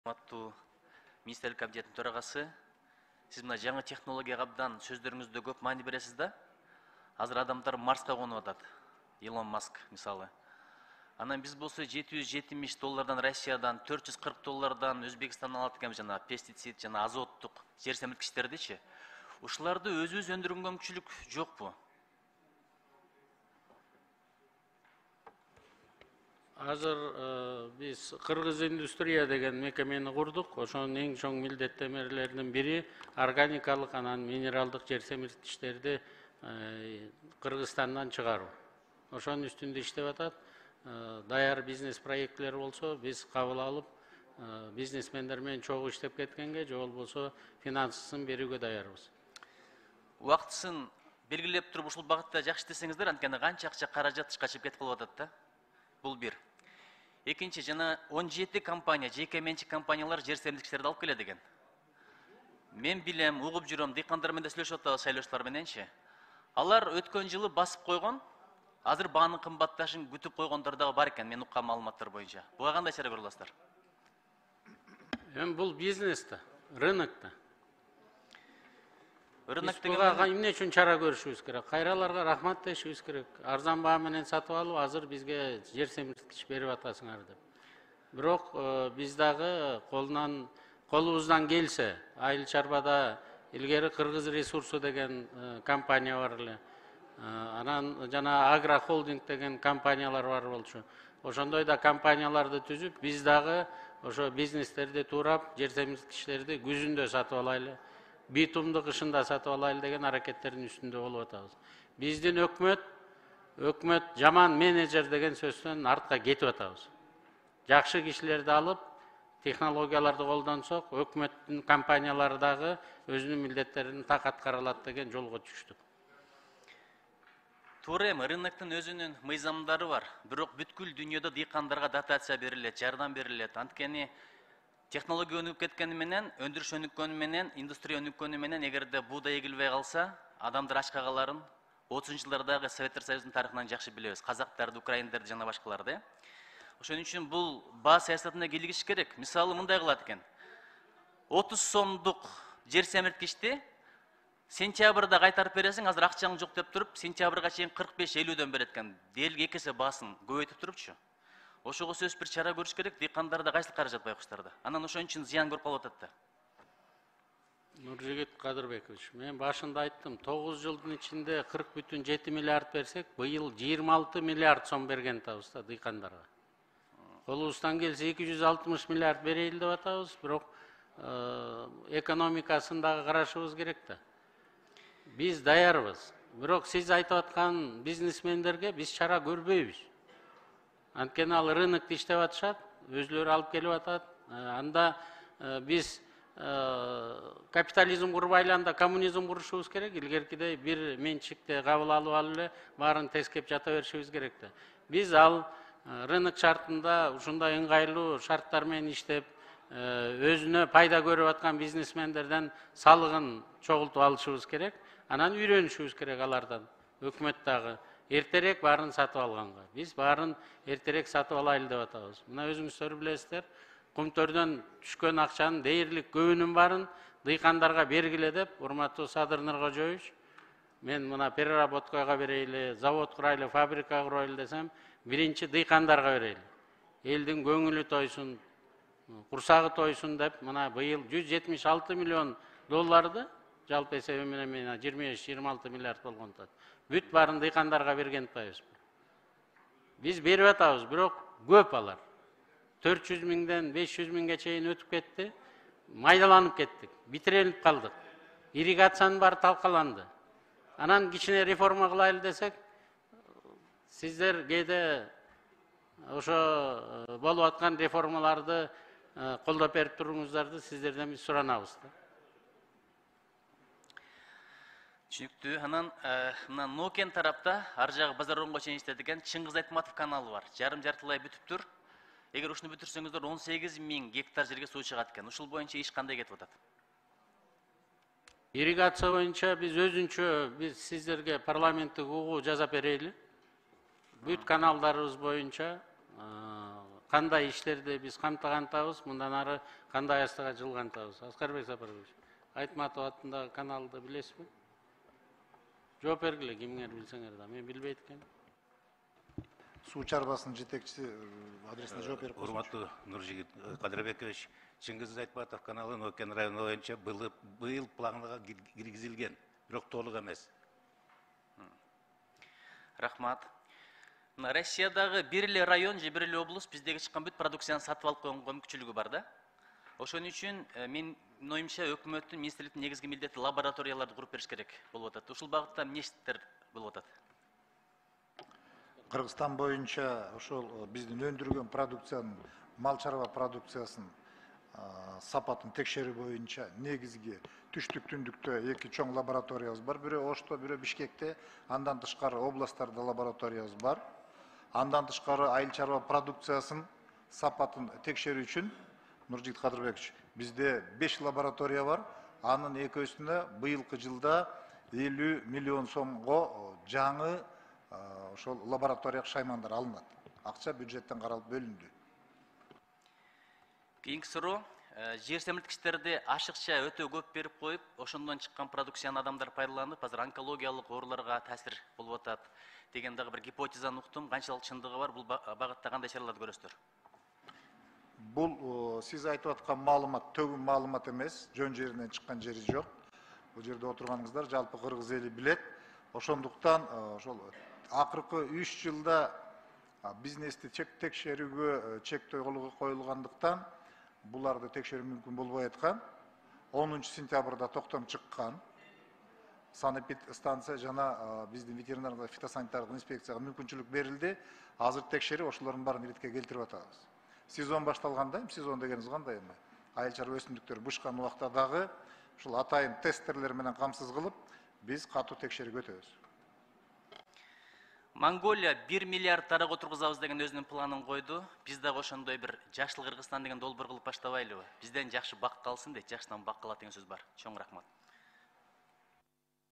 Урматтуу министрлик комитетинин төрагасы, сиз мына жаңы технологияга абдан сөздөрүңүздө көп маани бересиз да. Азыр адамдар Марска конуп атат. Илон Маск мисалы. Анан биз болсо $770 Россиядан, $440 Өзбекстандан алат экенбиз жана пестицид жана азоттук жер семирткичтердичи. Ушуларды өзүбүз өндүргөнгө мүмкүнчүлүк жокпу? Азыр биз Кыргыз индустрия деген мекемени курдук. Ошонун эң чоң милдеттенмелеринин бири органикалык анан минералдык жер семирткичтерди Кыргызстандан чыгаруу. Ошонун үстүндө иштеп атат. Даяр бизнес проектлер болсо биз кабыл алып, бизнесмендер менен чогуу иштеп кеткенге, же болбосо финансын берүүгө даярбыз. Убактысын белгилеп туруп ушул багытта жакшы десеңиздер, анткени канча акча каражат тышка чыгып кетип калып атат да. Бул бир. Экинчи, жана 17 компания, жеке менчик компаниялар жер семирткичтерди алып келет экен. Мен билем, угуп жүрөм, дыйкандар менен сүйлөшүп атабыз, шайлоочулар мененчи. Алар өткөн жылы басып койгон, азыр баанын кымбатташын күтүп койгондор дагы бар экен, мен уккан маалыматтар боюнча. Буга кандай чара көрүп аласыздар? Бул бизнес да, рынок да. Рынок буга эмне үчүн чара көрүшүбүз керек? Кайраларга рахмат дешибиз керек. Арзан баа менен сатып алып, азыр бизге жер семирткич берип атасыңар деп. Бирок биз дагы колубуздан келсе, Айыл Чарбада илгери Кыргыз ресурсу деген компания бар эле. Анан жана Агро Холдинг деген компаниялар бар болчу. Ошондой да компанияларды түзүп, биз дагы ошо бизнестерди туурап, жер семирткичтерди күзүндө сатып алайлы, битумду кышында сатып алайлы деген аракеттердин үстүндө болуп атабыз. Биздин өкмөт жаман менеджер деген сөздөн артка кетип атабыз. Жакшы кишилерди алып, технологияларды колдонсок, өкмөттүн компаниялары дагы өзүнүн милдеттерин так аткара алат деген жолго түштүк. Туура эми, рыноктун өзүнүн мыйзамдары бар. Бирок бүткүл дүйнөдө дыйкандарга дотация берилет, жардам берилет. Анткени технология өнүгүп кеткени менен, өндүрүш өнүккөнү менен, индустрия өнүккөнү менен, эгерде буудай эгилбей калса, адамдар ачка каларын 30-жылдардагы Советтер Союзунун тарыхынан жакшы билебиз. Казактарды, украиндерди жана башкаларды. Ошон үчүн бул баа саясатына кийлигиш керек. Мисалы мындай кылат экен. 30 сомдук жер семирткичти сентябрда кайтарып бересиң, азыр акчаң жок деп туруп, сентябрга чейин 45-50дөн берет экен. Делги 2 эсе баасын көбөйтүп турупчу. Ошого сөз бир чара көрүш керек, дыйкандарда кайсыл каражат байкуштарда. Анан ошон үчүн зыян көрүп калып атат да. Нуржигит Кадырбекович, мен башында айттым, 9 жылдын ичинде 40,7 миллиард берсек, быйыл 26 миллиард сом берген атабыз да дыйкандарга. Колубуздан келсе 260 миллиард берейли деп атабыз, бирок экономикасын дагы карашыбыз керек да. Биз даярбыз. Бирок сиз айтып аткан бизнесмендерге биз чара көрбөйбүз. Анткени ал рынокто иштеп атышат, өзүлөрү алып келип атат. Анда биз капитализм курбайлы, анда коммунизм курушубуз керек. Илгеркидей бир менчикте кабыл алып эле баарын тескеп жата беришибиз керек да. Биз ал рынок шартында ушундай ыңгайлуу шарттар менен иштеп, өзүнө пайда көрүп аткан бизнесмендерден салыгын чогултуп алышыбыз керек. Анан үйрөнүшүбүз керек алардан. Өкмөт дагы эртерээк баарын сатып алганга. Биз баарын эртерээк сатып алайлы деп атабыз. Мына өзүңүздөр билесиздер, Кумтөрдөн түшкөн акчанын дээрлик көбүнүн баарын дыйкандарга бергиле деп, урматтуу Садыр Нуркожоевич, мен мына переработкага берейли, завод курайлы, фабрика курайлы десем, биринчи дыйкандарга берейли. Элдин көңүлү тойсун, курсагы тойсун деп, мына быйыл $176 миллион жалпы эсеби менен 25-26 миллиард болгон атат. Бүт баарын дыйкандарга берген атпайбыз. Биз берип атабыз, бирок көп алар. 400 миңден 500 миңге чейин өтүп кетти. Майдаланып кеттик, битирелип калдык. Ирригациянын баары талкаланды. Анан кичине реформа кылайлы десек, сиздер кээде ошо болуп аткан реформаларды колдоп берип туруңуздарды сиздерден биз суранабыз да. Түшүнүктүү. Анан мына Нокен тарапта ар жагы Базаронго чейин иштеткен Чыңгыз Айтматов каналы бар. Жарым-жартылай бүтүптүр. Эгер ушуну бүтүрсөңүздөр 18 миң гектар жерге суу чыгат экен. Ушул боюнча иш кандай кетип атат? Ирригация боюнча биз өзүнчө сиздерге парламенттик угуу жасап берейли. Бүт каналдарыбыз боюнча кандай иштерди биз камтыган атабыз, мындан ары кандай астыга жылган атабыз. Аскарбек Сапарбекович, Айтматов атындагы каналды билесизби? Жооп бергиле, кимиңер билсеңер да, мен билбейт экенмин. Суу чарбасынын жетекчиси адресине жооп берип койсун. Урматтуу Нуржигит Кадырбекович, Чыңгыз Айтматов каналы Өкен району боюнча быйыл планга киргизилген, бирок толук эмес. Рахмат. Россиядагы бир эле район же бир эле облус биздеги чыккан бүт продукцияны сатып алып койгонго мүмкүнчүлүгү бар да. Ошон үчүн мен оюмча өкмөттүн, министрликтин негизги милдети лабораторияларды куруп бериш керек болуп атат. Ушул багытта эмне иштер болуп атат? Кыргызстан боюнча ошол биздин өндүргөн продукциянын, мал чарба продукциясынын сапатын текшерүү боюнча негизги түштүк түндүктө эки чоң лабораториябыз бар. Бирөө Ошто, бирөө Бишкекте, андан тышкары областтарда лабораториябыз бар. Андан тышкары айыл чарба продукциясынын сапатын текшерүү үчүн Нуржигит Кадырбекович, bizde 5 laboratoriya var. Anın ekosuna bıyılkı yılda 50 milyon so'mgo жаңы ошол лаборатория шаймандар алынат. Акча бюджеттен каралып бөлүндү. Кийинки суроо, жер семирткичтерди ашыкча өтө көп берип коюп, ошондон чыккан продукцияны адамдар пайдаланып, азыр онкологиялык ооруларга таасир болуп атат деген дагы бир гипотезаны уктум. Канчалык чындыгы бар, бул багытта кандай чараларды көрөсүздөр? Бул сиз айтып аткан маалымат төгүн маалымат эмес, жөн жеринен чыккан жери жок. Бул жерде отурганыңыздар жалпы кыргыз эли билет. Ошондуктан ошол акыркы 3 жылда бизнести текшерүүгө чектөө коюлгандыктан буларды текшерүү мүмкүн болбой аткан. 10 сентябрда токтом чыккан. Санэпидстанция жана биздин ветеринардык фитосанитардык инспекцияга мүмкүнчүлүк берилди. Азыр текшерип ошолордун баарын иретке келтирип атабыз. Сезон башталганда, сезон дегениз кандай эми? Айыл чарба өсүмдүктөр бышкан убакта дагы ушул атайын тесттерлер менен камсыз кылып, биз катуу текшерүүгө өтөбүз. Монголия 1 миллиард тарак отургузабыз деген өзүнүн планын койду. Биз дагы ошондой бир жашыл Кыргызстан деген долбоор кылып баштабайлыбы? Бизден жакшы бак калсын дейт, жакшыдан бак калат деген сөз бар. Чоң рахмат.